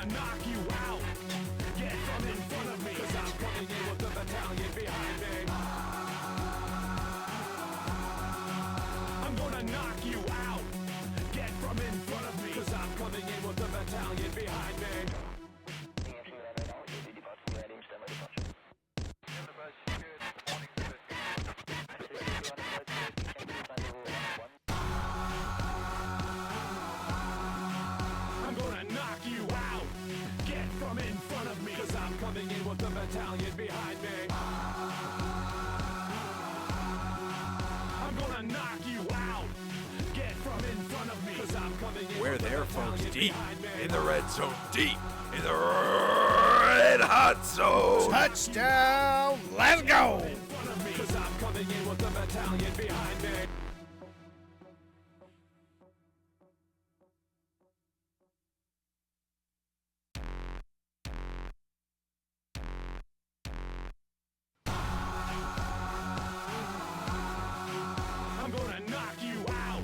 gonna knock you out. Get from in front of me, 'cause I'm coming in with the battalion behind me. I'm gonna knock you out. Get from in front of me, 'cause I'm coming in with the battalion behind me. I'm gonna knock you out. Get from in front of me, 'cause I'm coming in with the battalion behind me. I'm gonna knock you out. Get from in front of me, 'cause I'm coming in. We're there, folks, deep in the red zone, deep in the red hot zone. Touchdown! Let's go! In front of me, 'cause I'm coming in with the battalion behind me. I'm gonna knock you out.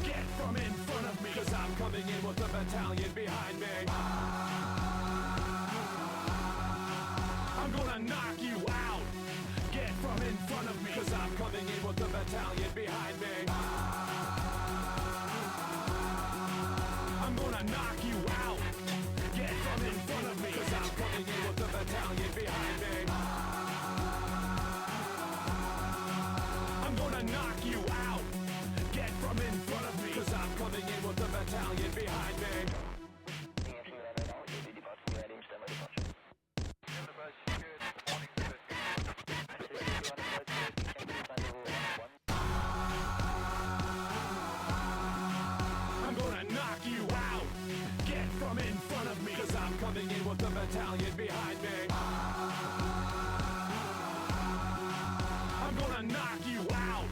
Get from in front of me, 'cause I'm coming in with the battalion behind me. I'm gonna knock you out. Get from in front of me, 'cause I'm coming in with the battalion behind me. I'm gonna knock you out. Get from in front of me, 'cause I'm coming in with the battalion behind me. I'm gonna knock you out. Get from in front of me, 'cause I'm coming in with the battalion behind me. I'm gonna knock you out. Get from in front of me, 'cause I'm coming in with the battalion behind me. I'm gonna knock you out.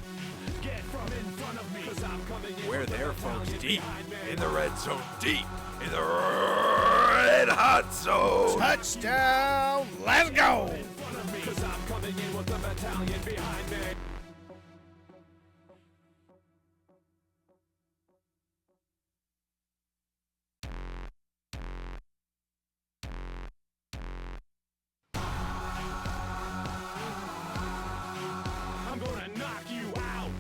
Get from in front of me, 'cause I'm coming in. We're there, folks, deep in the red zone, deep in the red hot zone. Touchdown! Let's go! In front of me, 'cause I'm coming in with the battalion behind me. I'm gonna knock you out.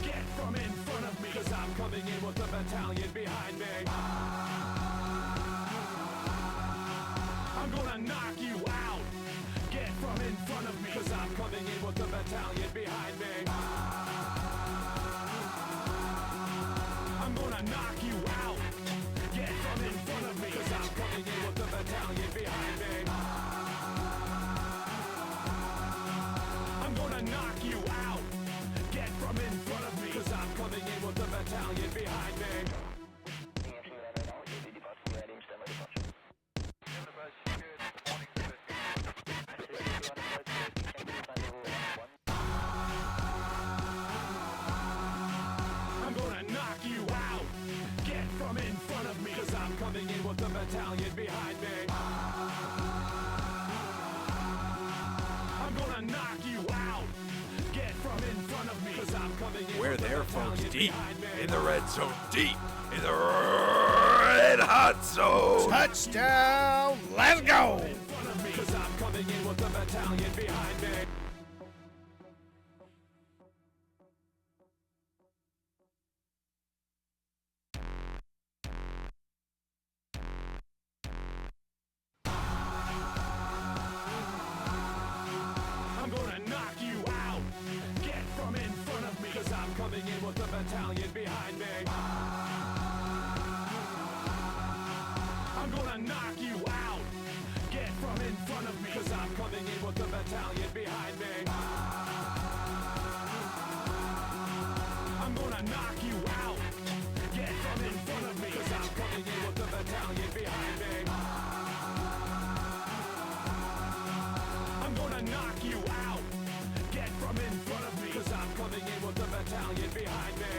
Get from in front of me, 'cause I'm coming in with the battalion behind me. I'm gonna knock you out. Get from in front of me, 'cause I'm coming in with the battalion behind me. I'm gonna knock you out. Get from in front of me, 'cause I'm coming in with the battalion behind me. I'm gonna knock you out. Get from in front of me, 'cause I'm coming in with the battalion behind me. I'm gonna knock you out. Get from in front of me, 'cause I'm coming in with the battalion behind me. I'm gonna knock you out. Get from in front of me, 'cause I'm coming in. We're there, folks, deep in the red zone, deep in the red hot zone. Touchdown! Let's go! In front of me, 'cause I'm coming in with the battalion behind me. I'm gonna knock you out. Get from in front of me, 'cause I'm coming in with the battalion behind me. I'm gonna knock you out. Get from in front of me, 'cause I'm coming in with the battalion behind me. I'm gonna knock you out. Get from in front of me, 'cause I'm coming in with the battalion behind me. I'm gonna knock you out. Get from in front of me, 'cause I'm coming in with the battalion behind me.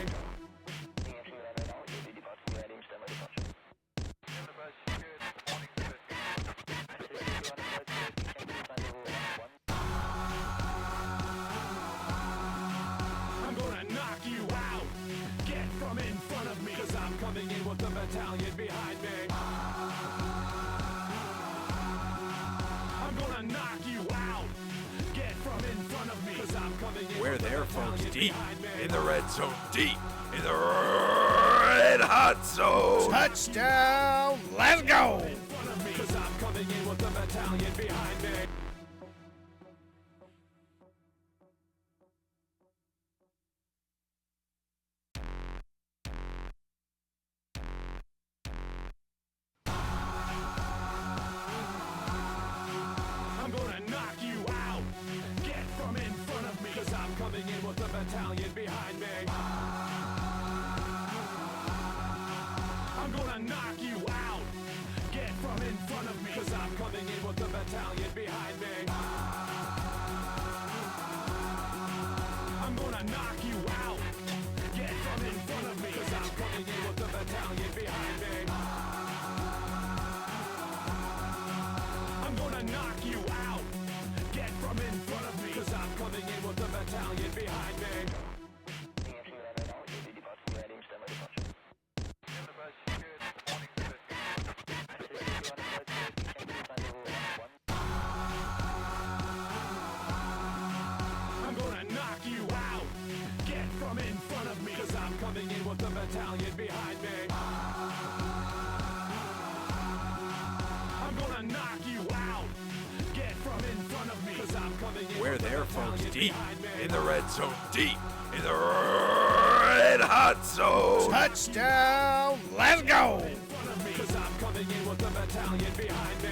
I'm gonna knock you out. Get from in front of me, 'cause I'm coming in with the battalion behind me. there, folks. Deep in the red zone. Deep in the red hot zone. Touchdown. Let's go. Cause I'm coming in with the battalion behind me. I'm gonna knock you out. Get from in front of me. Cause I'm coming in with the battalion behind me. I'm gonna knock you out. Get from in front of me. Cause I'm coming in with the battalion behind me. I'm gonna knock you out. Get from in front of me. Cause I'm coming in with the battalion behind me. I'm gonna knock you out. Get from in front of me. Cause I'm coming in with the battalion behind me. I'm gonna knock you out. Get from in front of me. Cause I'm coming in with the battalion behind me. I'm gonna knock you out. Get from in front of me. Cause I'm coming in We're with the there, folks. battalion Deep behind me. in the red zone. Deep in the red hot zone. Touchdown. Let's go. In front of me. Cause I'm coming in with the battalion behind me.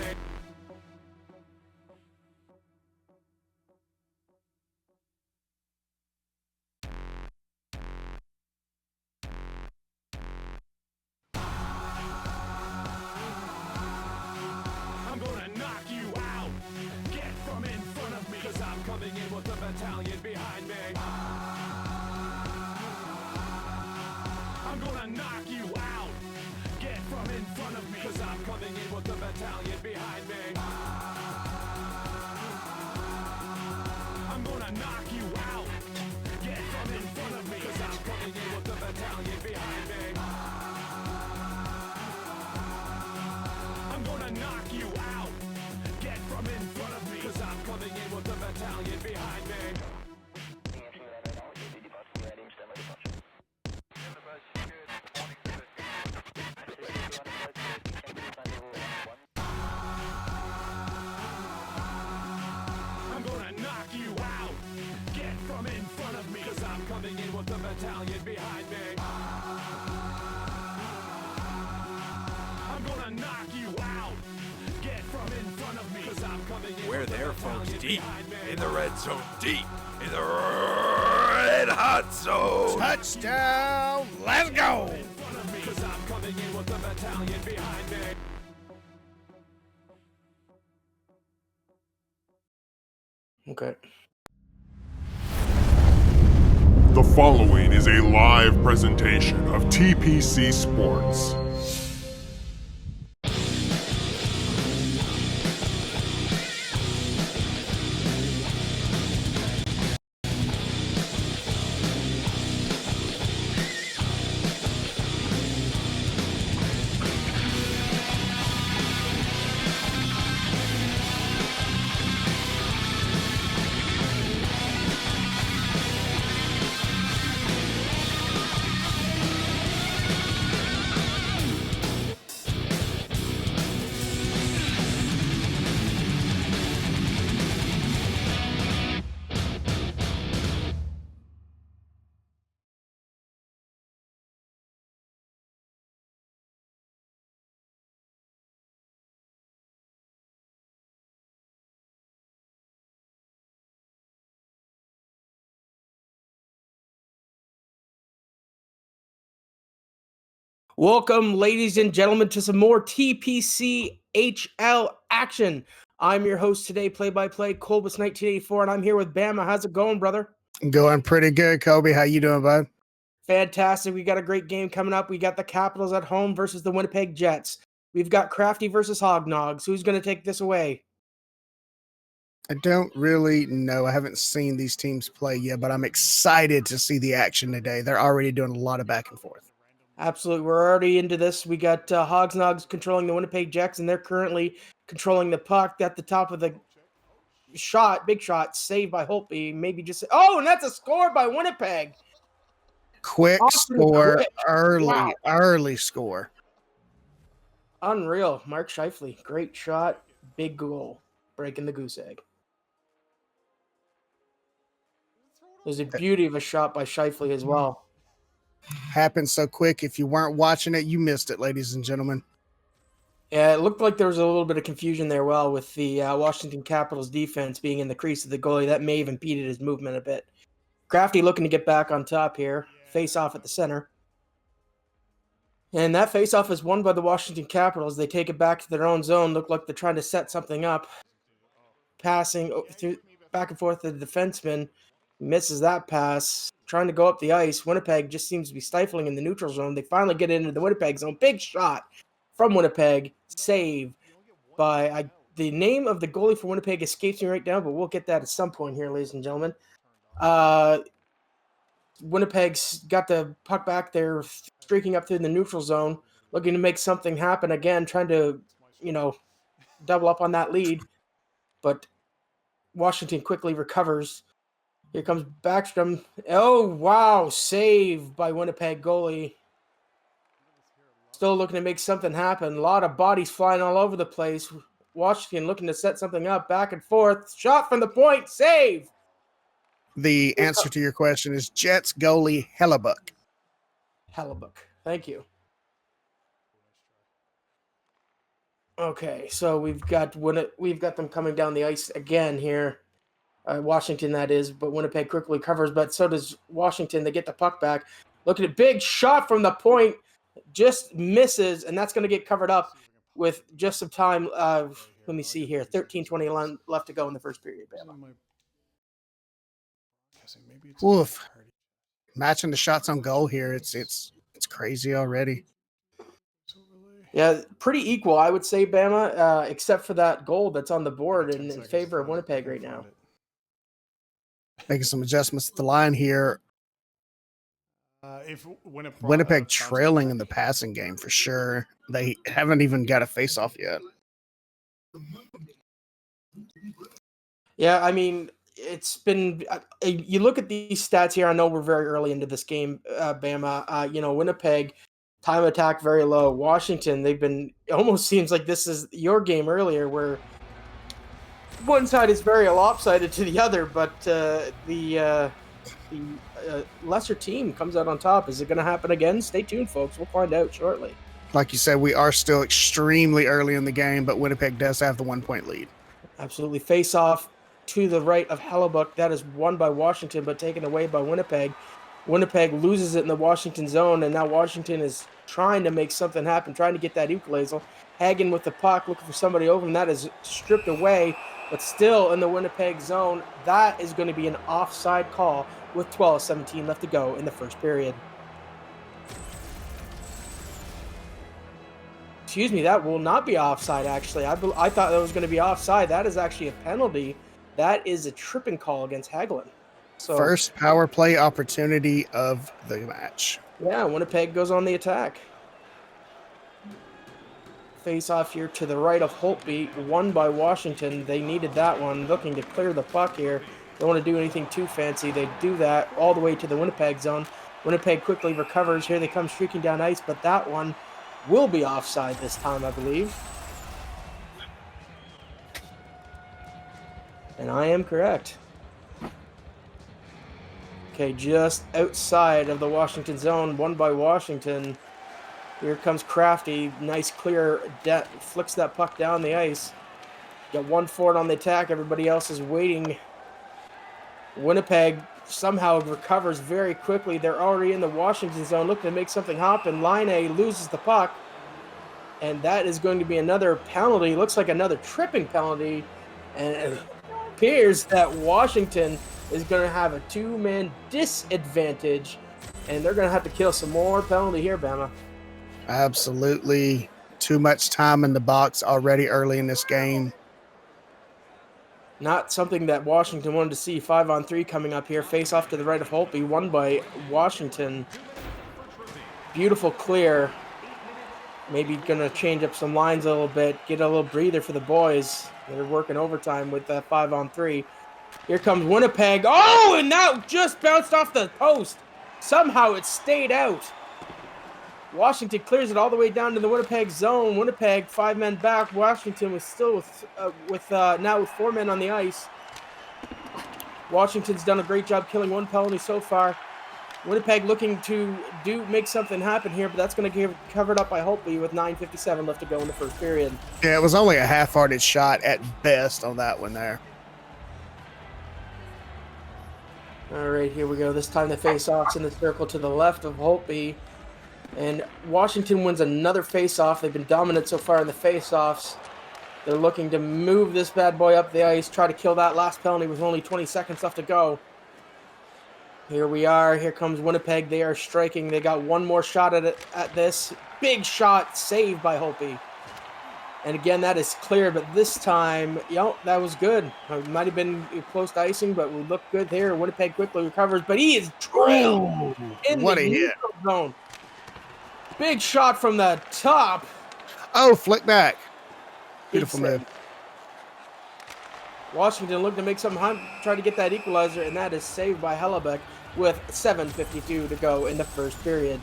I'm gonna knock you out. Get from in front of me. Cause I'm coming in with the battalion behind me. I'm gonna knock you out. Get from in front of me. Cause I'm coming in with the battalion behind me. I'm gonna knock you out. Get from in front of me. Cause I'm coming in with the battalion behind me. I'm gonna knock you out. Get from in front of me. Cause I'm coming in with the battalion behind me. I'm gonna knock you out. Get from in front of me. Cause I'm coming in with the battalion behind me. I'm gonna knock you out. Get from in front of me. Cause I'm coming in We're with the there, folks. battalion Deep behind me. in the red zone. Deep in the red hot zone. Touchdown. Let's go. In front of me. Cause I'm coming in with the battalion behind me. Okay. The following is a live presentation of TPC Sports. Welcome, ladies and gentlemen, to some more TPCHL action. I'm your host today, play-by-play, Colbus1984, and I'm here with Bama. How's it going, brother? Going pretty good, Kobe. How you doing, bud? Fantastic. We got a great game coming up. We got the Capitals at home versus the Winnipeg Jets. We've got Crafty versus Hogsnogz. Who's going to take this away? I don't really know. I haven't seen these teams play yet, but I'm excited to see the action today. They're already doing a lot of back and forth. Absolutely. We're already into this. We got Hogsnogz controlling the Winnipeg Jets, and they're currently controlling the puck at the top of the shot, big shot, saved by Holtby. Maybe just and that's a score by Winnipeg. Quick Austin score, quick. early, Wow. early score. Unreal. Mark Scheifele, great shot, big goal, breaking the goose egg. It was a beauty of a shot by Scheifele as well. Happened so quick. If you weren't watching it, you missed it, ladies and gentlemen. Yeah, it looked like there was a little bit of confusion there, with the Washington Capitals defense being in the crease of the goalie. That may have impeded his movement a bit. Crafty looking to get back on top here. Face off at the center. And that face off is won by the Washington Capitals. They take it back to their own zone. Look like they're trying to set something up. Passing through back and forth to the defenseman. Misses that pass. Trying to go up the ice. Winnipeg just seems to be stifling in the neutral zone. They finally get into the Winnipeg zone. Big shot from Winnipeg. Save by the name of the goalie for Winnipeg escapes me right now, but we'll get that at some point here, ladies and gentlemen. Winnipeg's got the puck back there, streaking up through the neutral zone, looking to make something happen again, trying to, double up on that lead. But Washington quickly recovers. Here comes Backstrom. Oh, wow. Save by Winnipeg goalie. Still looking to make something happen. A lot of bodies flying all over the place. Washington looking to set something up. Back and forth. Shot from the point. Save. The answer to your question is Jets goalie Hellebuck. Hellebuck. Thank you. Okay, so we've got them coming down the ice again here. Washington, that is, but Winnipeg quickly covers, but so does Washington. They get the puck back. Look at a big shot from the point. Just misses, and that's going to get covered up with just some time. Let me see here. 13:20 left to go in the first period. Oof. Matching the shots on goal here. It's crazy already. Yeah, pretty equal, I would say, Bama, except for that goal that's on the board in favor of Winnipeg right now. Making some adjustments at the line here. If Winnipeg trailing in the passing game for sure. They haven't even got a face-off yet. Yeah, I mean, it's been you look at these stats here. I know we're very early into this game, Bama. Winnipeg time attack very low. Washington, it almost seems like this is your game earlier where one side is very lopsided to the other, but the lesser team comes out on top. Is it going to happen again? Stay tuned, folks. We'll find out shortly. Like you said, we are still extremely early in the game, but Winnipeg does have the 1-point lead. Absolutely. Face off to the right of Hellebuck. That is won by Washington, but taken away by Winnipeg. Winnipeg loses it in the Washington zone, and now Washington is trying to make something happen, trying to get that equalizer. Hagen with the puck, looking for somebody over, and that is stripped away, but still in the Winnipeg zone. That is going to be an offside call with 12:17 left to go in the first period. Excuse me, that will not be offside, actually. I thought that was going to be offside. That is actually a penalty. That is a tripping call against Hagelin. So, first power play opportunity of the match. Yeah, Winnipeg goes on the attack. Face off here to the right of Holtby, won by Washington. They needed that one, looking to clear the puck here. Don't want to do anything too fancy. They do that all the way to the Winnipeg zone. Winnipeg quickly recovers. Here they come streaking down ice, but that one will be offside this time, I believe. And I am correct. Okay, just outside of the Washington zone, won by Washington. Here comes Crafty. Nice clear, flicks that puck down the ice. Got one forward on the attack. Everybody else is waiting. Winnipeg somehow recovers very quickly. They're already in the Washington zone, looking to make something happen. Line A loses the puck, and that is going to be another penalty. Looks like another tripping penalty, and it appears that Washington is going to have a two-man disadvantage, and they're going to have to kill some more penalty here, Bama. Absolutely. Too much time in the box already early in this game. Not something that Washington wanted to see. 5-on-3 coming up here. Face off to the right of Holtby, won by Washington. Beautiful clear. Maybe going to change up some lines a little bit, get a little breather for the boys. They're working overtime with 5-on-3. Here comes Winnipeg. Oh, and that just bounced off the post. Somehow it stayed out. Washington clears it all the way down to the Winnipeg zone. Winnipeg 5 men back. Washington was still now with 4 men on the ice. Washington's done a great job killing 1 penalty so far. Winnipeg looking to make something happen here, but that's going to get covered up by Holtby with 9:57 left to go in the first period. Yeah, it was only a half-hearted shot at best on that one there. All right, here we go. This time the face-off's in the circle to the left of Holtby. And Washington wins another face-off. They've been dominant so far in the face-offs. They're looking to move this bad boy up the ice, try to kill that last penalty with only 20 seconds left to go. Here we are. Here comes Winnipeg. They are striking. They got one more shot at it, at this. Big shot saved by Holtby. And again, that is clear, but this time, that was good. It might have been close to icing, but we look good there. Winnipeg quickly recovers, but he is drilled in the neutral zone. Big shot from the top. Oh, flick back. Beautiful move. Washington looking to make some hunt, try to get that equalizer, and that is saved by Hellebuck with 7:52 to go in the first period.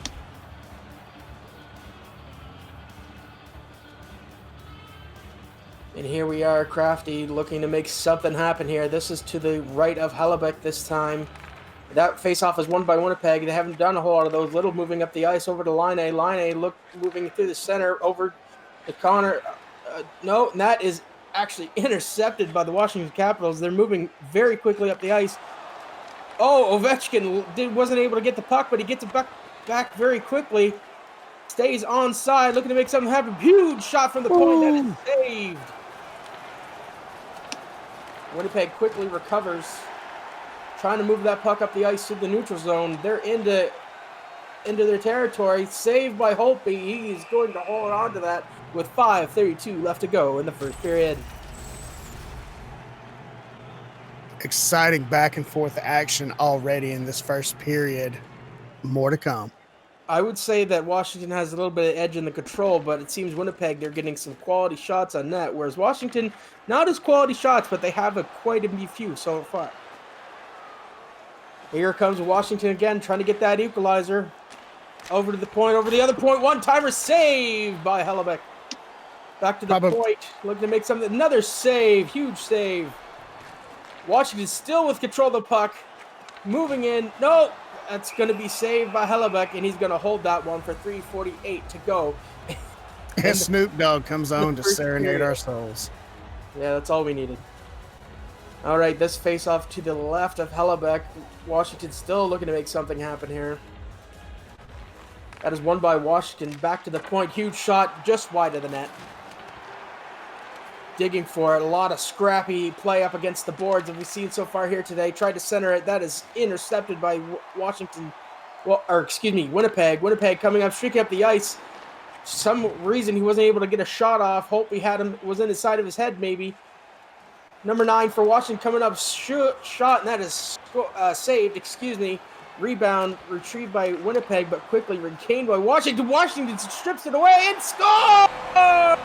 And here we are, Crafty looking to make something happen here. This is to the right of Hellebuck this time. That face-off is won by Winnipeg. They haven't done a whole lot of those. Little moving up the ice over to Line A. Line A moving through the center over to Connor. No, and that is actually intercepted by the Washington Capitals. They're moving very quickly up the ice. Oh, Ovechkin wasn't able to get the puck, but he gets it back very quickly. Stays onside, looking to make something happen. Huge shot from the point. That is saved. Winnipeg quickly recovers, trying to move that puck up the ice to the neutral zone. They're into their territory. Saved by Holtby. He is going to hold on to that with 5:32 left to go in the first period. Exciting back and forth action already in this first period. More to come. I would say that Washington has a little bit of edge in the control, but it seems Winnipeg, they're getting some quality shots on net, whereas Washington, not as quality shots, but they have quite a few so far. Here comes Washington again, trying to get that equalizer. Over to the point, over the other point. One-timer saved by Hellebuck. Back to the point, looking to make something. Another save, huge save. Washington still with control of the puck. Moving in. No, that's going to be saved by Hellebuck, and he's going to hold that one for 3:48 to go. And Snoop Dogg comes on to serenade our souls. Yeah, that's all we needed. All right, this face-off to the left of Hellebuck. Washington still looking to make something happen here. That is won by Washington. Back to the point. Huge shot just wide of the net. Digging for it. A lot of scrappy play up against the boards that we've seen so far here today. Tried to center it. That is intercepted by Washington. Winnipeg. Winnipeg coming up, streaking up the ice. Some reason he wasn't able to get a shot off. Hope he had him, was in the side of his head maybe. Number 9 for Washington coming up, shot, and that is saved, Rebound retrieved by Winnipeg, but quickly regained by Washington. Washington strips it away and scores!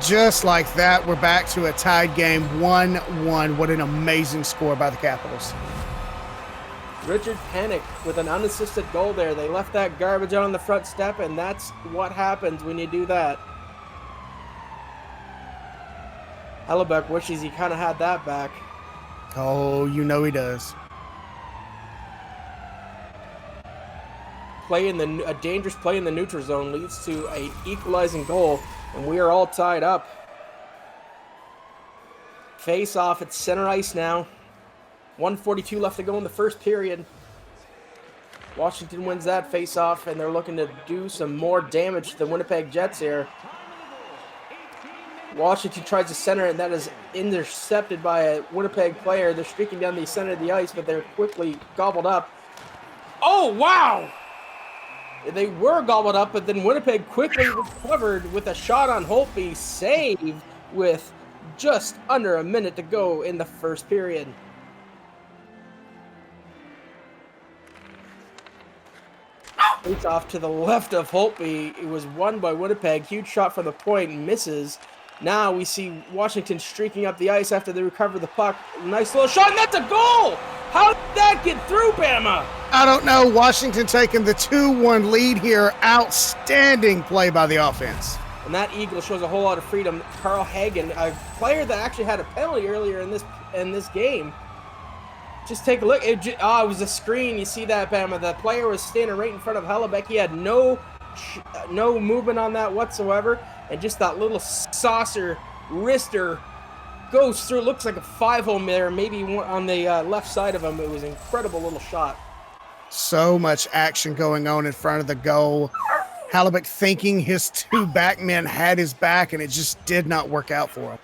Just like that, we're back to a tied game, 1-1. What an amazing score by the Capitals. Richard Panik with an unassisted goal there. They left that garbage out on the front step, and that's what happens when you do that. Hellebuck wishes he kind of had that back. Oh, you know he does. A dangerous play in the neutral zone leads to an equalizing goal, and we are all tied up. Face off at center ice now. 1:42 left to go in the first period. Washington wins that face off, and they're looking to do some more damage to the Winnipeg Jets here. Washington tries to center it, and that is intercepted by a Winnipeg player. They're streaking down the center of the ice, but they're quickly gobbled up. Oh, wow! They were gobbled up, but then Winnipeg quickly recovered with a shot on Holtby, saved with just under a minute to go in the first period. Face off to the left of Holtby. It was won by Winnipeg. Huge shot from the point, misses. Now we see Washington streaking up the ice after they recover the puck. Nice little shot, and that's a goal! How did that get through, Bama? I don't know. Washington taking the 2-1 lead here. Outstanding play by the offense. And that eagle shows a whole lot of freedom. Carl Hagen, a player that actually had a penalty earlier in this game. Just take a look. It was a screen. You see that, Bama? The player was standing right in front of Hellebeck. He had no movement on that whatsoever. And just that little saucer wrister goes through. Looks like a 5-hole there, maybe on the left side of him. It was an incredible little shot. So much action going on in front of the goal. Hellebeck thinking his 2 backmen had his back, and it just did not work out for him.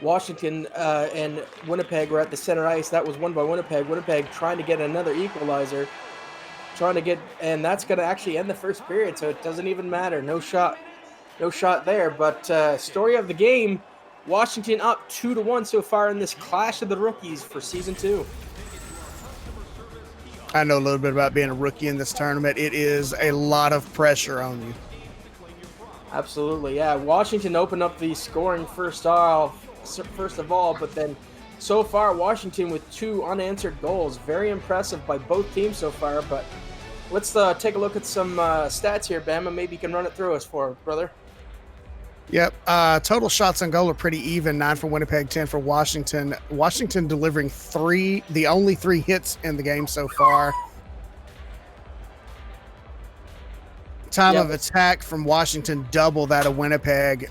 Washington and Winnipeg were at the center ice. That was won by Winnipeg. Winnipeg trying to get another equalizer. And that's going to actually end the first period, so it doesn't even matter. No shot there. But story of the game, Washington up 2-1 so far in this Clash of the Rookies for Season 2. I know a little bit about being a rookie in this tournament. It is a lot of pressure on you. Absolutely, yeah. Washington opened up the scoring first of all, but then so far Washington with 2 unanswered goals. Very impressive by both teams so far, but let's take a look at some stats here, Bama. Maybe you can run it through us for us, brother. Yep. Total shots on goal are pretty even. 9 for Winnipeg, 10 for Washington. Washington delivering the only 3 hits in the game so far. Time of attack from Washington, double that of Winnipeg.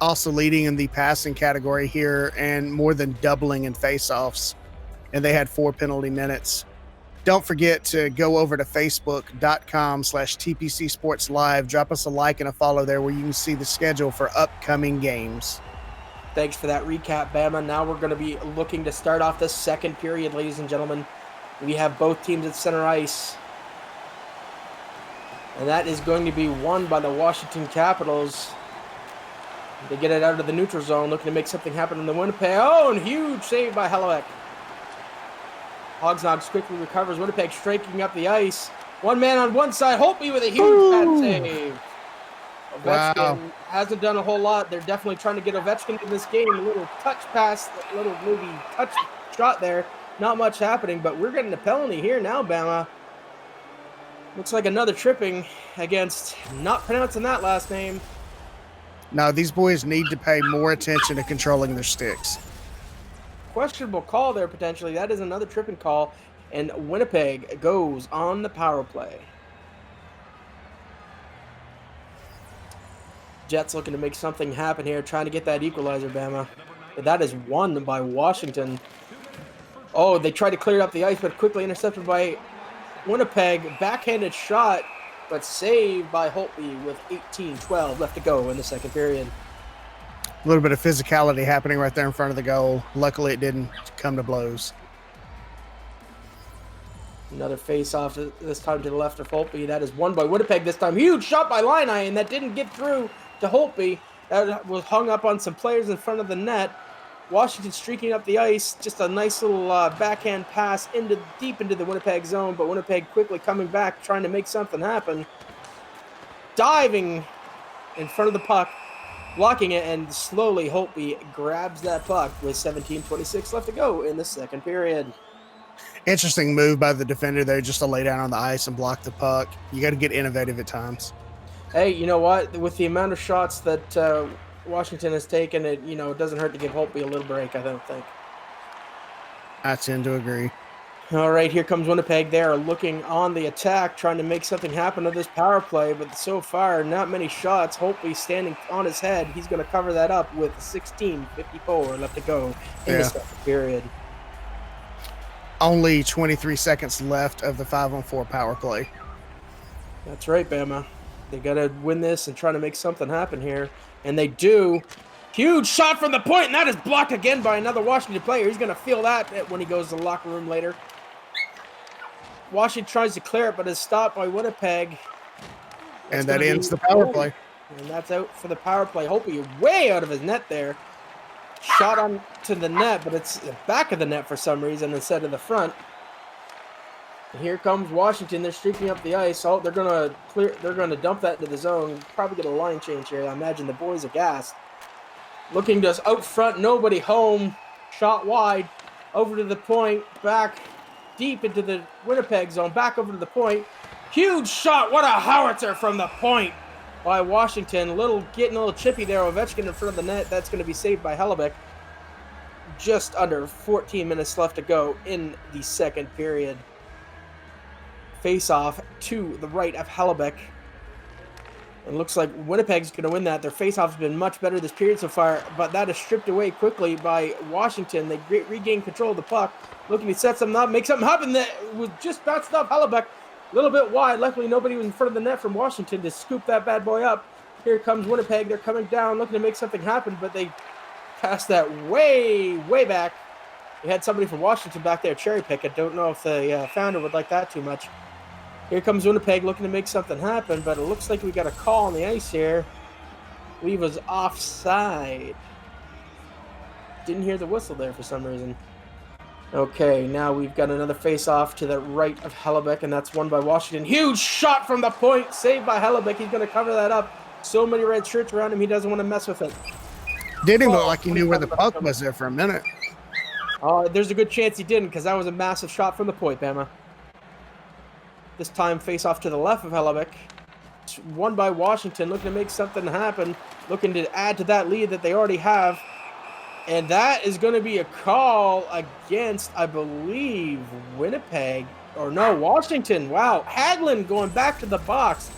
Also leading in the passing category here and more than doubling in faceoffs. And they had 4 penalty minutes. Don't forget to go over to facebook.com/TPC Sports Live. Drop us a like and a follow there where you can see the schedule for upcoming games. Thanks for that recap, Bama. Now we're going to be looking to start off the second period, ladies and gentlemen. We have both teams at center ice. And that is going to be won by the Washington Capitals. They get it out of the neutral zone, looking to make something happen in the Winnipeg. Oh, and huge save by Hellebeck. Hogsnogz quickly recovers. Winnipeg striking up the ice. One man on one side. Holtby with a huge bad save. Ovechkin hasn't done a whole lot. They're definitely trying to get Ovechkin in this game. A little touch pass, a little maybe touch shot there. Not much happening, but we're getting a penalty here now, Bama. Looks like another tripping against, not pronouncing that last name. No, these boys need to pay more attention to controlling their sticks. Questionable call there, potentially. That is another tripping call, and Winnipeg goes on the power play. Jets looking to make something happen here, trying to get that equalizer, Bama. But that is won by Washington. Oh, they tried to clear up the ice, but quickly intercepted by Winnipeg. Backhanded shot, but saved by Holtby with 18-12 left to go in the second period. A little bit of physicality happening right there in front of the goal. Luckily, it didn't come to blows. Another face-off, this time to the left of Holtby. That is won by Winnipeg this time. Huge shot by Line, and that didn't get through to Holtby. That was hung up on some players in front of the net. Washington streaking up the ice. Just a nice little backhand pass deep into the Winnipeg zone, but Winnipeg quickly coming back, trying to make something happen. Diving in front of the puck. Blocking it, and slowly Holtby grabs that puck with 17:26 left to go in the second period. Interesting move by the defender there, just to lay down on the ice and block the puck. You got to get innovative at times. Hey, you know what? With the amount of shots that Washington has taken, it doesn't hurt to give Holtby a little break, I don't think. I tend to agree. All right, here comes Winnipeg. They are looking on the attack, trying to make something happen of this power play, but so far, not many shots. Holtby standing on his head. He's going to cover that up with 16:54 left to go in the second period. Only 23 seconds left of the 5-on-4 power play. That's right, Bama. They got to win this and try to make something happen here, and they do. Huge shot from the point, and that is blocked again by another Washington player. He's going to feel that when he goes to the locker room later. Washington tries to clear it, but is stopped by Winnipeg. And that ends the power play. And that's out for the power play. Holtby way out of his net there. Shot on to the net, but it's the back of the net for some reason instead of the front. Here comes Washington. They're streaking up the ice. Oh, they're gonna dump that into the zone. Probably get a line change here. I imagine the boys are gassed. Looking to out front, nobody home. Shot wide, over to the point, back deep into the Winnipeg zone, back over to the point. Huge shot, what a howitzer from the point by Washington. Getting a little chippy there. Ovechkin in front of the net. That's going to be saved by Hellebuck. Just under 14 minutes left to go in the second period. Face off to the right of Hellebuck. It looks like Winnipeg's going to win that. Their face-off has been much better this period so far, but that is stripped away quickly by Washington. They regain control of the puck. Looking to set something up, make something happen. That was just bounced off Hellebuck. A little bit wide. Luckily, nobody was in front of the net from Washington to scoop that bad boy up. Here comes Winnipeg. They're coming down, looking to make something happen, but they passed that way, way back. They had somebody from Washington back there cherry pick. I don't know if the founder would like that too much. Here comes Winnipeg looking to make something happen, but it looks like we got a call on the ice here. I believe it was offside. Didn't hear the whistle there for some reason. Okay, now we've got another face-off to the right of Hellebuck, and that's won by Washington. Huge shot from the point, saved by Hellebuck. He's going to cover that up. So many red shirts around him, he doesn't want to mess with it. Didn't look like he knew where the puck was there for a minute. There's a good chance he didn't, because that was a massive shot from the point, Bama. This time, face off to the left of Hellebuck. It's won by Washington, looking to make something happen, looking to add to that lead that they already have. And that is going to be a call against, I believe, Winnipeg. Or no, Washington. Wow. Hagelin going back to the box.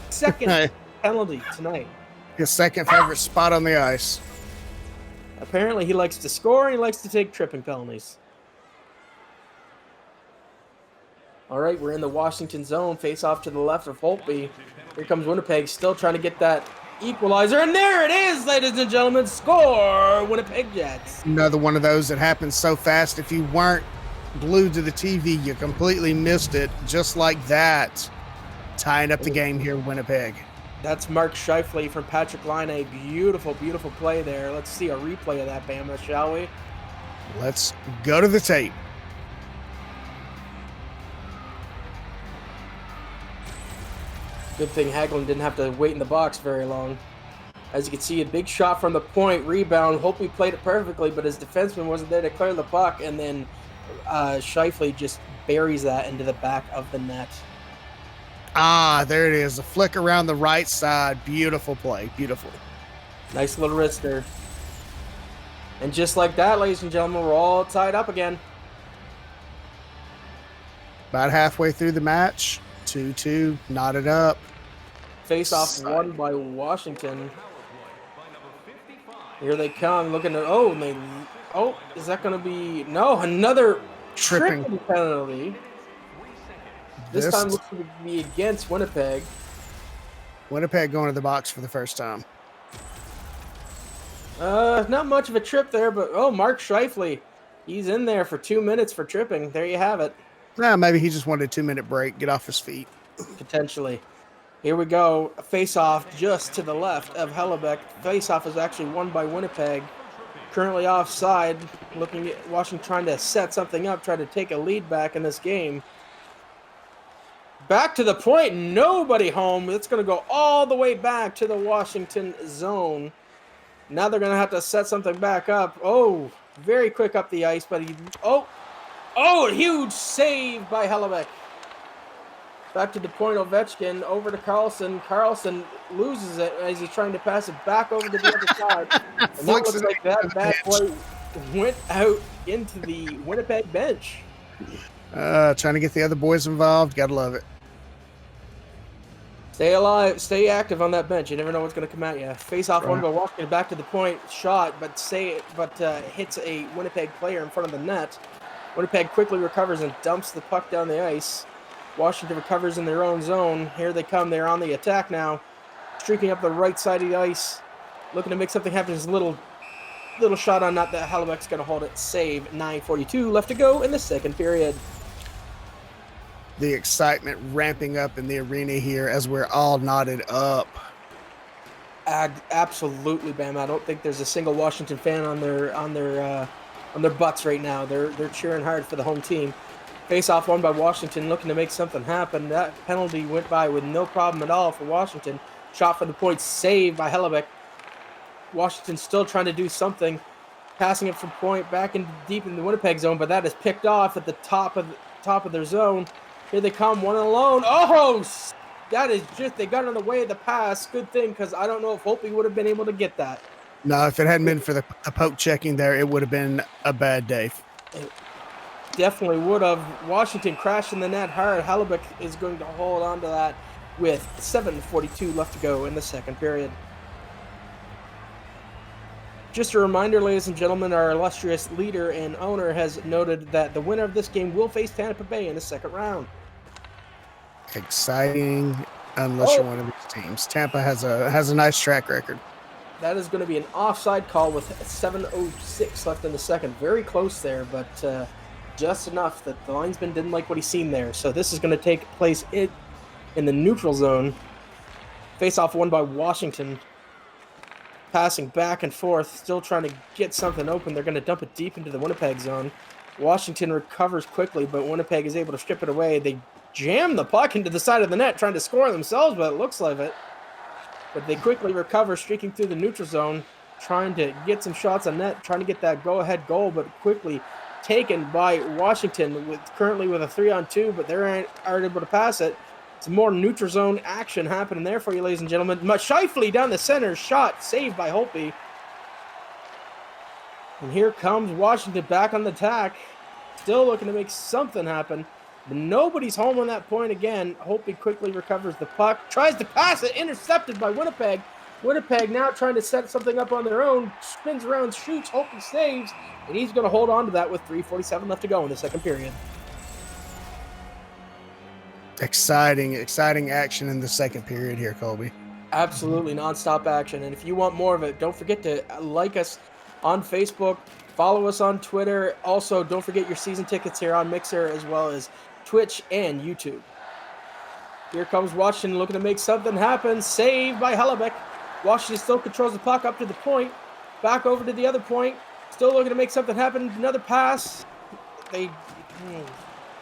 Second penalty tonight. His second favorite spot on the ice. Apparently, he likes to score and he likes to take tripping penalties. All right, we're in the Washington zone. Face off to the left of Holtby. Here comes Winnipeg, still trying to get that equalizer. And there it is, ladies and gentlemen. Score, Winnipeg Jets. Another one of those that happens so fast. If you weren't glued to the TV, you completely missed it. Just like that. Tying up the game here, Winnipeg. That's Mark Scheifele from Patrick Line. A beautiful, beautiful play there. Let's see a replay of that, Bama, shall we? Let's go to the tape. Good thing Hagelin didn't have to wait in the box very long. As you can see, a big shot from the point, rebound. Hope we played it perfectly, but his defenseman wasn't there to clear the puck, and then Scheifele just buries that into the back of the net. Ah, there it is. A flick around the right side. Beautiful play. Beautiful. Nice little wrister. And just like that, ladies and gentlemen, we're all tied up again. About halfway through the match. 2-2. Knotted up. Face-off won by Washington. Here they come, looking at is that going to be another tripping penalty? This time looks to be against Winnipeg. Winnipeg going to the box for the first time. Not much of a trip there, but Mark Scheifele, he's in there for 2 minutes for tripping. There you have it. Maybe he just wanted a 2-minute break, get off his feet. Potentially. Here we go. Face-off just to the left of Hellebuck. Face-off is actually won by Winnipeg. Currently offside. Looking at Washington trying to set something up, trying to take a lead back in this game. Back to the point. Nobody home. It's going to go all the way back to the Washington zone. Now they're going to have to set something back up. Very quick up the ice, but a huge save by Hellebuck. Back to the point, Ovechkin, over to Carlson. Carlson loses it as he's trying to pass it back over to the other side. And that looks like that bad boy went out into the Winnipeg bench. Trying to get the other boys involved. Gotta love it. Stay alive. Stay active on that bench. You never know what's going to come at you. Face off one by Washington. Back to the point. Shot, but hits a Winnipeg player in front of the net. Winnipeg quickly recovers and dumps the puck down the ice. Washington recovers in their own zone. Here they come. They're on the attack now. Streaking up the right side of the ice. Looking to make something happen. Just a little shot on net that Hellebuck's going to hold it. Save. 9:42 left to go in the second period. The excitement ramping up in the arena here as we're all knotted up. Absolutely, Bam. I don't think there's a single Washington fan on their butts right now. They're cheering hard for the home team. Face-off won by Washington, looking to make something happen. That penalty went by with no problem at all for Washington. Shot for the point, saved by Hellebuck. Washington still trying to do something. Passing it from point back in deep in the Winnipeg zone, but that is picked off at the top of their zone. Here they come, one alone. Oh, that is just, they got in the way of the pass. Good thing, because I don't know if Holtby would have been able to get that. No, if it hadn't been for the poke checking there, it would have been a bad day. It definitely would have. Washington crashed in the net hard. Hellebuck is going to hold on to that with 7:42 left to go in the second period. Just a reminder, ladies and gentlemen, our illustrious leader and owner has noted that the winner of this game will face Tampa Bay in the second round. Exciting, unless you're one of these teams. Tampa has a nice track record. That is going to be an offside call with 7:06 left in the second. Very close there, but just enough that the linesman didn't like what he seen there. So this is going to take place in the neutral zone. Face-off won by Washington. Passing back and forth, still trying to get something open. They're going to dump it deep into the Winnipeg zone. Washington recovers quickly, but Winnipeg is able to strip it away. They jam the puck into the side of the net, trying to score themselves, but it looks like it. But they quickly recover, streaking through the neutral zone, trying to get some shots on net, trying to get that go-ahead goal, but quickly taken by Washington, currently with a 3-on-2, but they aren't able to pass it. Some more neutral zone action happening there for you, ladies and gentlemen. Shifley down the center, shot saved by Holtby. And here comes Washington back on the attack, still looking to make something happen. But nobody's home on that point again. Holtby quickly recovers the puck, tries to pass it, intercepted by Winnipeg. Winnipeg now trying to set something up on their own, spins around, shoots, Holtby saves, and he's going to hold on to that with 3:47 left to go in the second period. Exciting action in the second period here, Colby. Absolutely nonstop action. And if you want more of it, don't forget to like us on Facebook, follow us on Twitter. Also, don't forget your season tickets here on Mixer, as well as Twitch and YouTube. Here comes Washington looking to make something happen. Saved by Hellebuck. Washington still controls the puck up to the point. Back over to the other point. Still looking to make something happen. Another pass.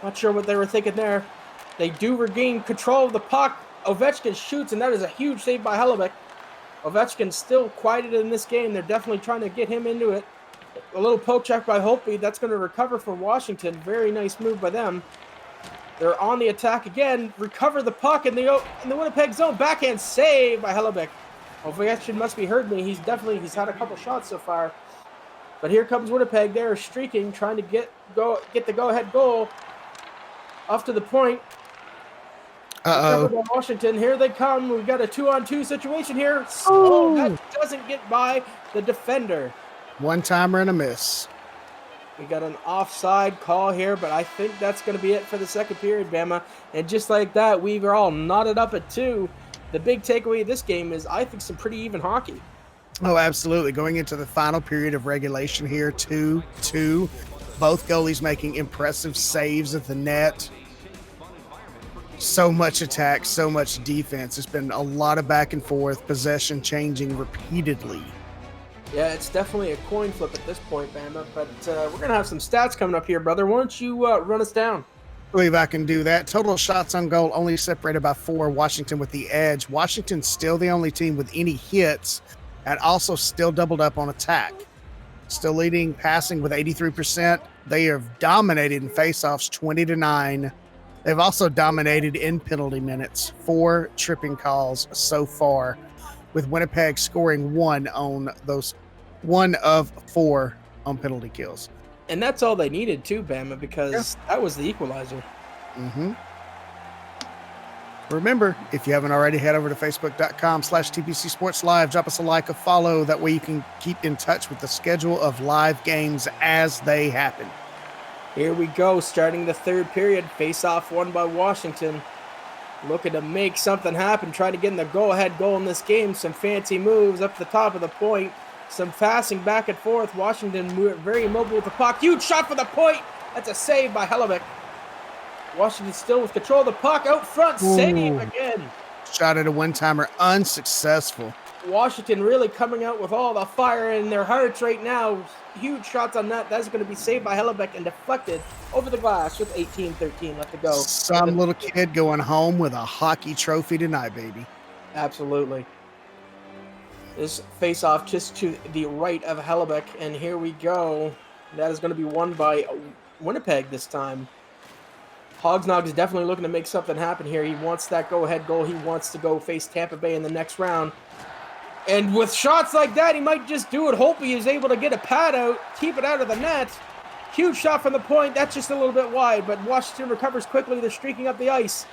Not sure what they were thinking there. They do regain control of the puck. Ovechkin shoots, and that is a huge save by Hellebuck. Ovechkin still quieted in this game. They're definitely trying to get him into it. A little poke check by Holtby. That's going to recover for Washington. Very nice move by them. They're on the attack again. Recover the puck in the Winnipeg zone. Backhand save by Hellebuck. Ovechkin must be heard me. He's had a couple shots so far. But here comes Winnipeg. They're streaking, trying to get the go-ahead goal. Off to the point. Washington, here they come. We've got a 2-on-2 situation here. Oh, that doesn't get by the defender. One-timer and a miss. We got an offside call here, but I think that's going to be it for the second period, Bama. And just like that, we were all knotted up at 2. The big takeaway of this game is, I think, some pretty even hockey. Oh, absolutely. Going into the final period of regulation here, 2-2. Both goalies making impressive saves at the net. So much attack, so much defense. It's been a lot of back and forth, possession changing repeatedly. Yeah, it's definitely a coin flip at this point, Bama. But we're going to have some stats coming up here, brother. Why don't you run us down? I believe I can do that. Total shots on goal only separated by 4. Washington with the edge. Washington's still the only team with any hits and also still doubled up on attack. Still leading passing with 83%. They have dominated in faceoffs 20-9. They've also dominated in penalty minutes, 4 tripping calls so far, with Winnipeg scoring 1 of 4 on penalty kills. And that's all they needed too, Bama, because that was the equalizer. Mm-hmm. Remember, if you haven't already, head over to facebook.com/TPC Sports Live. Drop us a like, a follow. That way you can keep in touch with the schedule of live games as they happen. Here we go, starting the third period. Face-off won by Washington. Looking to make something happen, trying to get in the go-ahead goal in this game. Some fancy moves up the top of the point. Some passing back and forth. Washington very mobile with the puck. Huge shot for the point. That's a save by Hellebuck. Washington still with control of the puck out front. Save again. Shot at a one-timer, unsuccessful. Washington really coming out with all the fire in their hearts right now. Huge shots on net. That's going to be saved by Hellebuck and deflected over the glass with 18-13 left to go. Some little kid going home with a hockey trophy tonight, baby. Absolutely. This face-off just to the right of Hellebuck, and here we go. That is going to be won by Winnipeg this time. Hogsnogz is definitely looking to make something happen here. He wants that go-ahead goal. He wants to go face Tampa Bay in the next round. And with shots like that, he might just do it. Hope he is able to get a pad out, keep it out of the net. Huge shot from the point. That's just a little bit wide, but Washington recovers quickly. They're streaking up the ice.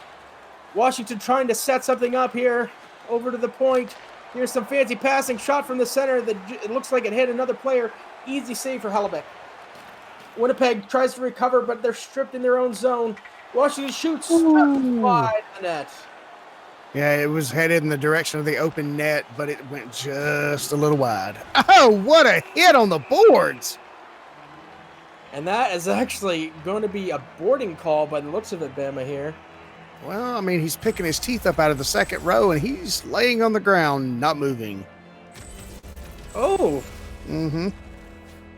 Washington trying to set something up here over to the point. Here's some fancy passing shot from the center that it looks like it hit another player. Easy save for Hellebuck. Winnipeg tries to recover, but they're stripped in their own zone. Washington shoots wide the net. Yeah, it was headed in the direction of the open net, but it went just a little wide. Oh, what a hit on the boards! And that is actually going to be a boarding call by the looks of it, Bama here. Well, I mean, he's picking his teeth up out of the second row, and he's laying on the ground, not moving. Oh. Mm-hmm.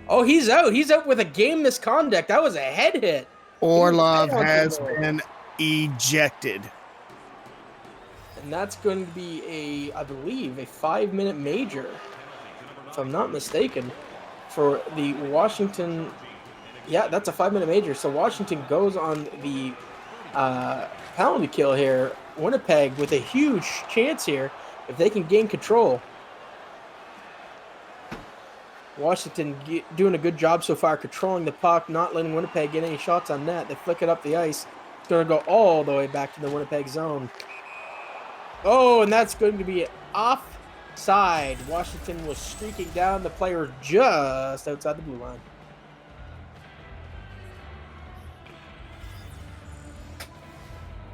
Oh, he's out. He's out with a game misconduct. That was a head hit. Orlov has been ejected. And that's going to be I believe, a 5-minute major, if I'm not mistaken, for the Washington. Yeah, that's a 5-minute major. So Washington goes on the penalty kill here. Winnipeg with a huge chance here if they can gain control. Washington doing a good job so far controlling the puck, not letting Winnipeg get any shots on net. They flick it up the ice. It's going to go all the way back to the Winnipeg zone. Oh, and that's going to be offside. Washington was streaking down. The player just outside the blue line.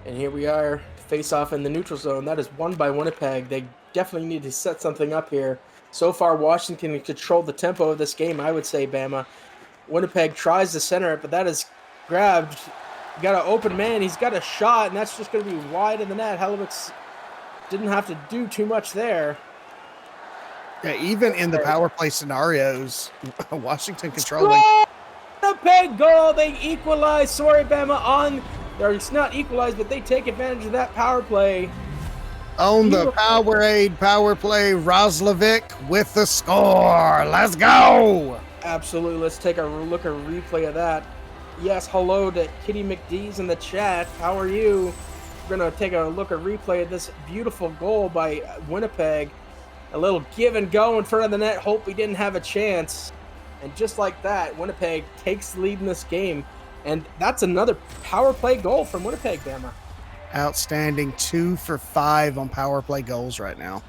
And here we are, face-off in the neutral zone. That is won by Winnipeg. They definitely need to set something up here. So far, Washington controlled the tempo of this game, I would say, Bama. Winnipeg tries to center it, but that is grabbed. Got an open man. He's got a shot, and that's just going to be wide in the net. Hellebuck didn't have to do too much there. Yeah, even in the power play scenarios, Washington controlling. Winnipeg goal. They equalize. Sorry, Bama. It's not equalized, but they take advantage of that power play. On the Powerade power play, Roslovic with the score. Let's go. Absolutely. Let's take a look at a replay of that. Yes, hello to Kitty McDee's in the chat. How are you? We're going to take a look at replay of this beautiful goal by Winnipeg. A little give and go in front of the net. Hope we didn't have a chance. And just like that, Winnipeg takes the lead in this game. And that's another power play goal from Winnipeg, Bama. Outstanding. 2 for 5 on power play goals right now.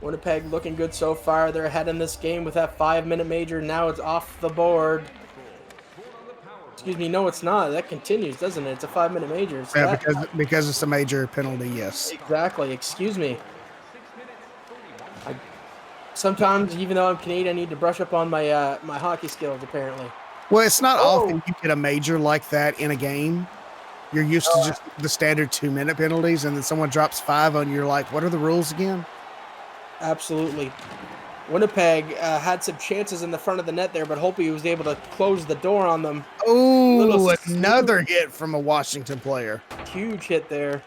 Winnipeg looking good so far. They're ahead in this game with that 5-minute major. Now it's off the board. Excuse me, no, it's not. That continues, doesn't it? It's a 5-minute major. So Yeah, because it's a major penalty, yes. Exactly. Excuse me. Sometimes, even though I'm Canadian, I need to brush up on my my hockey skills, apparently. Well, it's not often you get a major like that in a game. You're used to just the standard 2-minute penalties, and then someone drops 5 on you. You're like, what are the rules again? Absolutely. Winnipeg had some chances in the front of the net there, but Hopi was able to close the door on them. Oh, another hit from a Washington player. Huge hit there.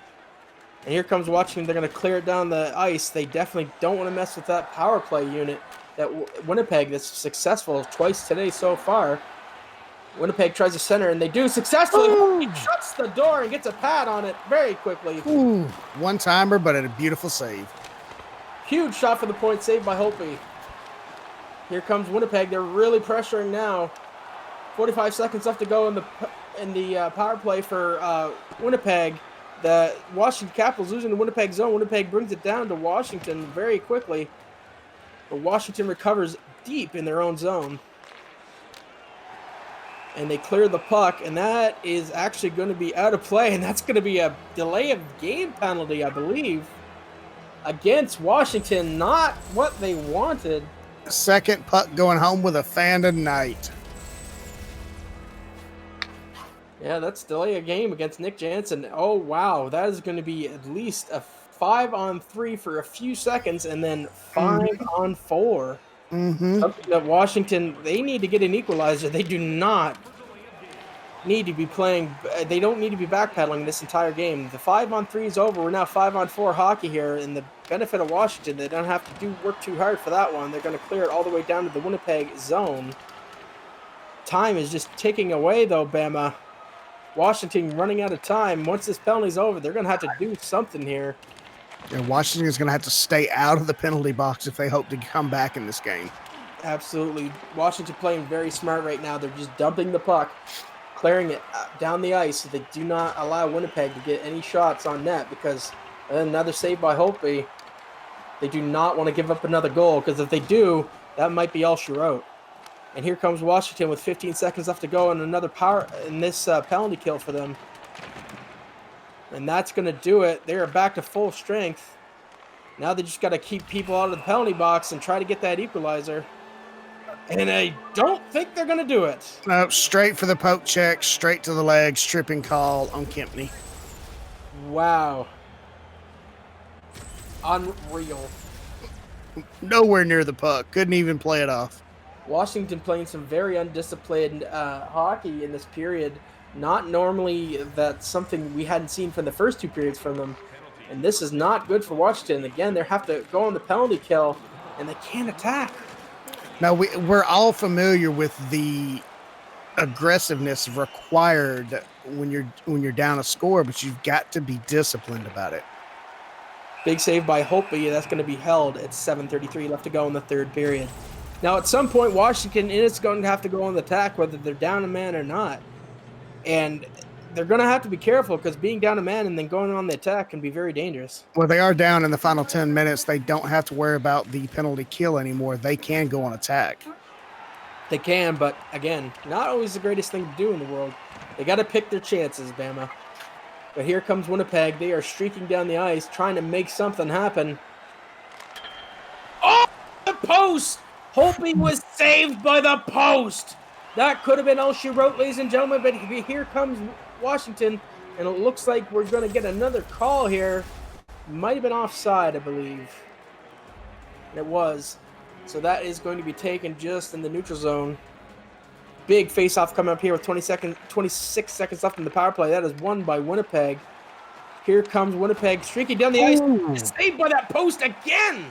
And here comes Washington. They're going to clear it down the ice. They definitely don't want to mess with that power play unit that Winnipeg that's successful twice today so far. Winnipeg tries to center, and they do successfully. He shuts the door and gets a pad on it very quickly. Ooh, one-timer, but a beautiful save. Huge shot for the point, saved by Hopi. Here comes Winnipeg. They're really pressuring now. 45 seconds left to go in the power play for Winnipeg. The Washington Capitals losing the Winnipeg zone. Winnipeg brings it down to Washington very quickly. But Washington recovers deep in their own zone. And they clear the puck, and that is actually going to be out of play, and that's going to be a delay of game penalty, I believe, against Washington. Not what they wanted. Second puck going home with a fan tonight. Yeah, that's delay a game against Nick Jansen. Oh, wow. That is going to be at least a 5-on-3 for a few seconds, and then 5-on-4. Something that Washington, they need to get an equalizer. They do not need to be playing. They don't need to be backpedaling this entire game. The 5-on-3 is over. We're now 5-on-4 hockey here, and the benefit of Washington, they don't have to work too hard for that one. They're going to clear it all the way down to the Winnipeg zone. Time is just ticking away, though, Bama. Washington running out of time. Once this penalty's over, they're going to have to do something here. Yeah, Washington is going to have to stay out of the penalty box if they hope to come back in this game. Absolutely. Washington playing very smart right now. They're just dumping the puck, clearing it down the ice so they do not allow Winnipeg to get any shots on net, because another save by Holtby. They do not want to give up another goal, because if they do, that might be all she wrote. And here comes Washington with 15 seconds left to go, and another penalty kill for them. And that's going to do it. They are back to full strength. Now they just got to keep people out of the penalty box and try to get that equalizer. And I don't think they're going to do it. No, straight for the poke check, straight to the legs, tripping call on Kempney. Wow. Unreal. Nowhere near the puck. Couldn't even play it off. Washington playing some very undisciplined hockey in this period. Not normally that's something we hadn't seen from the first two periods from them. And this is not good for Washington. Again, they have to go on the penalty kill, and they can't attack. Now, we're all familiar with the aggressiveness required when you're down a score, but you've got to be disciplined about it. Big save by Holtby. That's going to be held at 7:33 left to go in the third period. Now, at some point, Washington is going to have to go on the attack, whether they're down a man or not. And they're going to have to be careful, because being down a man and then going on the attack can be very dangerous. Well, they are down in the final 10 minutes. They don't have to worry about the penalty kill anymore. They can go on attack. They can, but again, not always the greatest thing to do in the world. They got to pick their chances, Bama. But here comes Winnipeg. They are streaking down the ice, trying to make something happen. Oh, the post! Holtby was saved by the post! That could have been all she wrote, ladies and gentlemen, but here comes Washington, and it looks like we're going to get another call here. Might have been offside, I believe. And it was. So that is going to be taken just in the neutral zone. Big face-off coming up here with 26 seconds left in the power play. That is won by Winnipeg. Here comes Winnipeg streaking down the ice. Saved by that post again!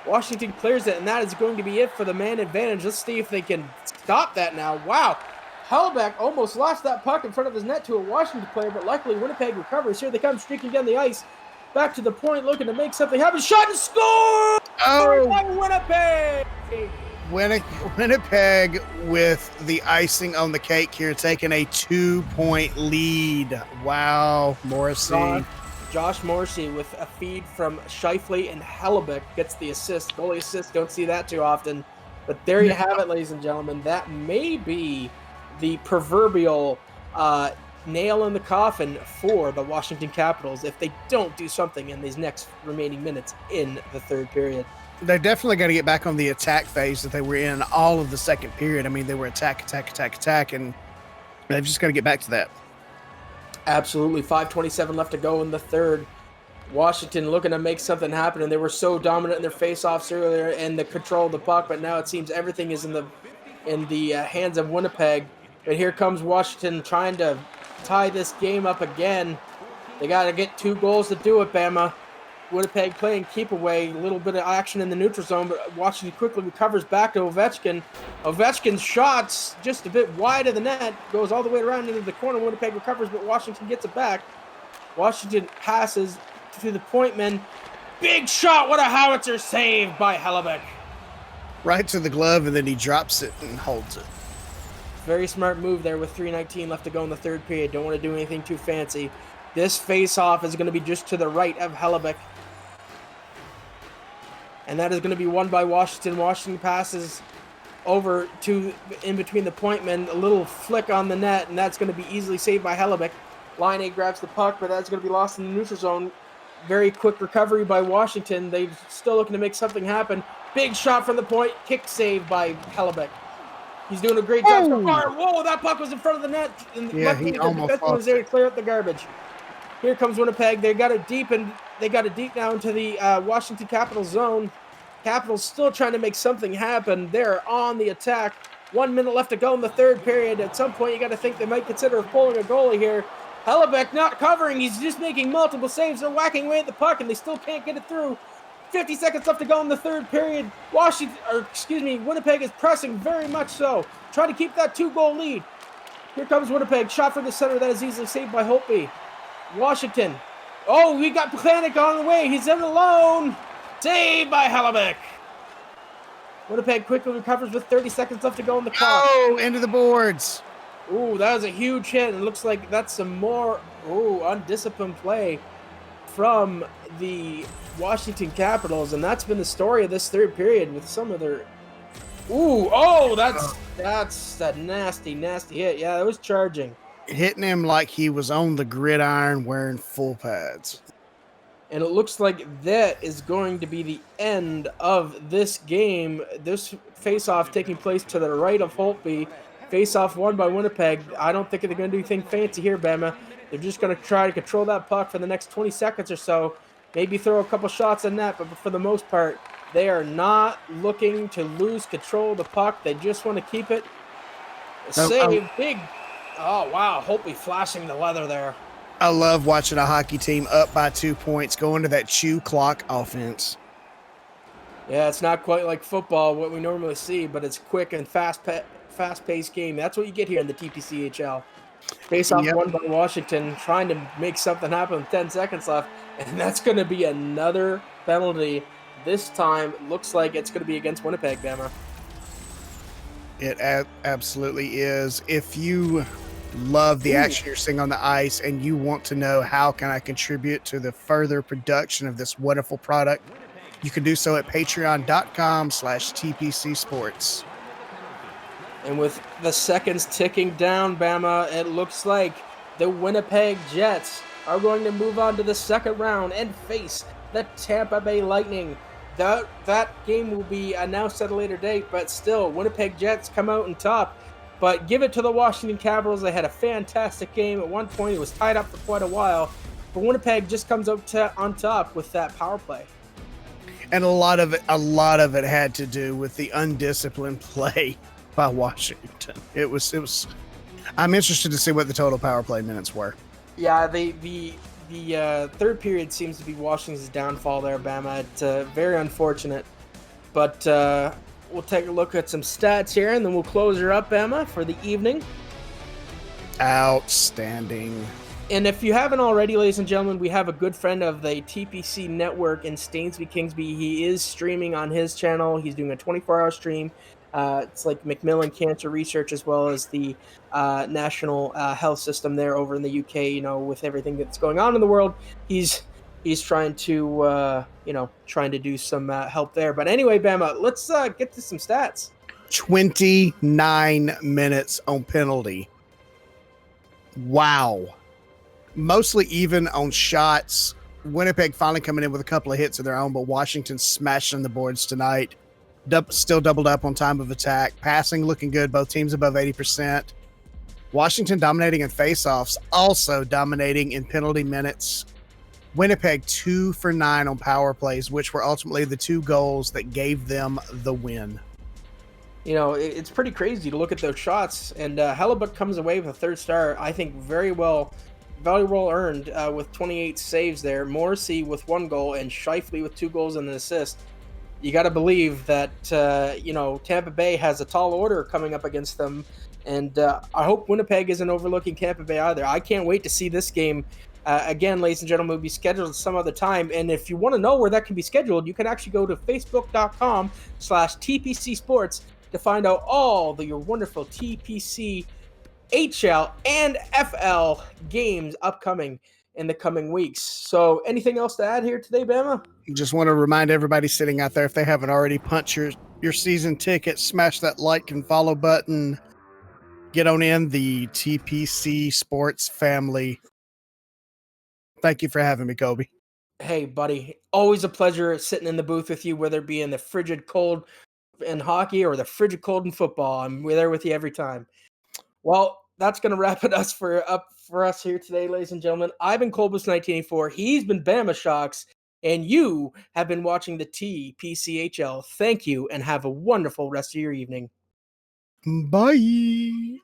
Washington clears it, and that is going to be it for the man advantage. Let's see if they can stop that now. Wow. Hellbeck almost lost that puck in front of his net to a Washington player, but luckily Winnipeg recovers. Here they come streaking down the ice. Back to the point, looking to make something happen. Shot and score! Oh! By Winnipeg! Winnipeg with the icing on the cake here, taking a 2-point lead. Wow, Morrissey. Josh Morrissey with a feed from Scheifele, and Hellebuck gets the assist. Goalie assist, don't see that too often. But there you have it, ladies and gentlemen. That may be the proverbial nail in the coffin for the Washington Capitals if they don't do something in these next remaining minutes in the third period. They definitely got to get back on the attack phase that they were in all of the second period. I mean, they were attack, and they've just got to get back to that. Absolutely. 5:27 left to go in the third. Washington looking to make something happen, and they were so dominant in their face-offs earlier and the control of the puck, but now it seems everything is in the hands of Winnipeg. But here comes Washington trying to tie this game up again. They got to get 2 goals to do it, Bama. Winnipeg playing keep away, a little bit of action in the neutral zone, but Washington quickly recovers back to Ovechkin. Ovechkin's shots just a bit wide of the net, goes all the way around into the corner. Winnipeg recovers, but Washington gets it back. Washington passes to the point man. Big shot, what a howitzer save by Hellebuck. Right to the glove, and then he drops it and holds it. Very smart move there with 3:19 left to go in the third period. Don't want to do anything too fancy. This face-off is going to be just to the right of Hellebuck. And that is going to be won by Washington. Washington passes over to in between the point men. A little flick on the net, and that's going to be easily saved by Hellebuck. Line A grabs the puck, but that's going to be lost in the neutral zone. Very quick recovery by Washington. They're still looking to make something happen. Big shot from the point. Kick save by Hellebuck. He's doing a great job so far. Whoa, that puck was in front of the net. And yeah, he almost was there to clear up the garbage. Here comes Winnipeg. They got it deep, and they got it deep now into the Washington Capitals zone. Capitals still trying to make something happen. They're on the attack. 1 minute left to go in the third period. At some point, you got to think they might consider pulling a goalie here. Hellebuck not covering. He's just making multiple saves. They're whacking away at the puck, and they still can't get it through. 50 seconds left to go in the third period. Winnipeg is pressing very much so. Trying to keep that 2-goal lead. Here comes Winnipeg. Shot from the center. That is easily saved by Holtby. Washington. Oh, we got Planik on the way. He's in alone. Saved by Hellebuck. Winnipeg quickly recovers with 30 seconds left to go in the clock. Oh, into the boards. Ooh, that was a huge hit. It looks like that's some more undisciplined play from the Washington Capitals, and that's been the story of this third period with some of their. That's a nasty hit. Yeah, that was charging. Hitting him like he was on the gridiron wearing full pads. And it looks like that is going to be the end of this game. This face-off taking place to the right of Holtby. Face-off won by Winnipeg. I don't think they're going to do anything fancy here, Bama. They're just going to try to control that puck for the next 20 seconds or so. Maybe throw a couple shots in net, but for the most part, they are not looking to lose control of the puck. They just want to keep it. Save, big. Oh, wow. Holtby flashing the leather there. I love watching a hockey team up by 2 points go into that chew clock offense. Yeah, it's not quite like football, what we normally see, but it's quick and fast-paced game. That's what you get here in the TPCHL. Face-off won by Washington, trying to make something happen with 10 seconds left, and that's going to be another penalty. This time, looks like it's going to be against Winnipeg, Bama. It absolutely is. If you love the action you're seeing on the ice and you want to know how can I contribute to the further production of this wonderful product, you can do so at patreon.com/TPC Sports. And with the seconds ticking down, Bama, it looks like the Winnipeg Jets are going to move on to the second round and face the Tampa Bay Lightning. That game will be announced at a later date, but still, Winnipeg Jets come out on top. But give it to the Washington Capitals. They had a fantastic game. At one point, it was tied up for quite a while. But Winnipeg just comes up on top with that power play. And a lot of it had to do with the undisciplined play by Washington. It was. I'm interested to see what the total power play minutes were. Yeah, the third period seems to be Washington's downfall there, Bama. It's very unfortunate. But we'll take a look at some stats here, and then we'll close her up, Bama, for the evening. Outstanding. And if you haven't already, ladies and gentlemen, we have a good friend of the TPC network in Stainsby Kingsby. He is streaming on his channel. He's doing a 24-hour stream. It's like Macmillan Cancer Research, as well as the national health system there over in the UK. You know, with everything that's going on in the world, he's trying to trying to do some help there. But anyway, Bama, let's get to some stats. 29 minutes on penalty. Wow. Mostly even on shots. Winnipeg finally coming in with a couple of hits of their own, but Washington smashing the boards tonight. Still doubled up on time of attack. Passing looking good. Both teams above 80%. Washington dominating in faceoffs, also dominating in penalty minutes. Winnipeg 2 for 9 on power plays, which were ultimately the 2 goals that gave them the win. You know, it's pretty crazy to look at those shots. And Hellebuck comes away with a third star, I think very well earned with 28 saves there. Morrissey with 1 goal and Scheifele with 2 goals and an assist. You got to believe that, Tampa Bay has a tall order coming up against them. And I hope Winnipeg isn't overlooking Tampa Bay either. I can't wait to see this game. Again, ladies and gentlemen, will be scheduled some other time. And if you want to know where that can be scheduled, you can actually go to facebook.com/TPC Sports to find out all your wonderful TPC HL and FL games upcoming in the coming weeks. So anything else to add here today, Bama? Just want to remind everybody sitting out there, if they haven't already, punch your season ticket, smash that like and follow button, get on in the TPC Sports family. Thank you for having me, Kobe. Hey, buddy. Always a pleasure sitting in the booth with you, whether it be in the frigid cold in hockey or the frigid cold in football. I'm there with you every time. Well, that's going to wrap it up for us here today, ladies and gentlemen. I've been Colbus1984. He's been Bama Shocks. And you have been watching the TPCHL. Thank you, and have a wonderful rest of your evening. Bye.